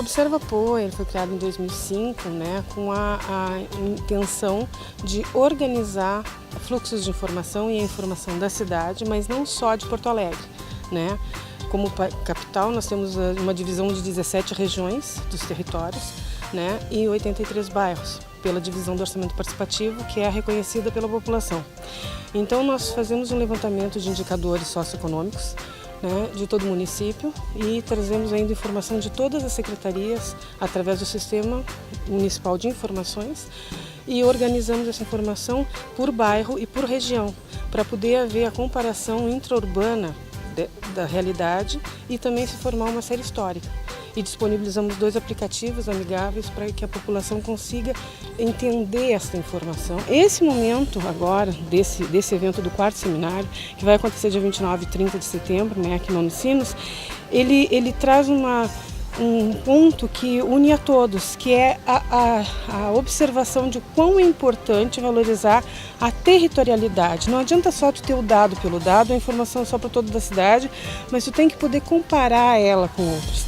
Observa Poa ele foi criado em 2005, né, com a intenção de organizar fluxos de informação e a informação da cidade, mas não só de Porto Alegre, né? Como capital, nós temos uma divisão de 17 regiões dos territórios, né, e 83 bairros, pela divisão do orçamento participativo, que é reconhecida pela população. Então, nós fazemos um levantamento de indicadores socioeconômicos, né, de todo o município e trazemos ainda informação de todas as secretarias através do Sistema Municipal de Informações e organizamos essa informação por bairro e por região, para poder haver a comparação intra-urbana da realidade e também se formar uma série histórica. E disponibilizamos 2 aplicativos amigáveis para que a população consiga entender essa informação. Esse momento agora, desse evento do 4º seminário, que vai acontecer dia 29 e 30 de setembro, né, aqui no Unicinos, ele traz um ponto que une a todos, que é a observação de quão é importante valorizar a territorialidade. Não adianta só tu ter o dado pelo dado, a informação só para toda a cidade, mas tu tem que poder comparar ela com outros.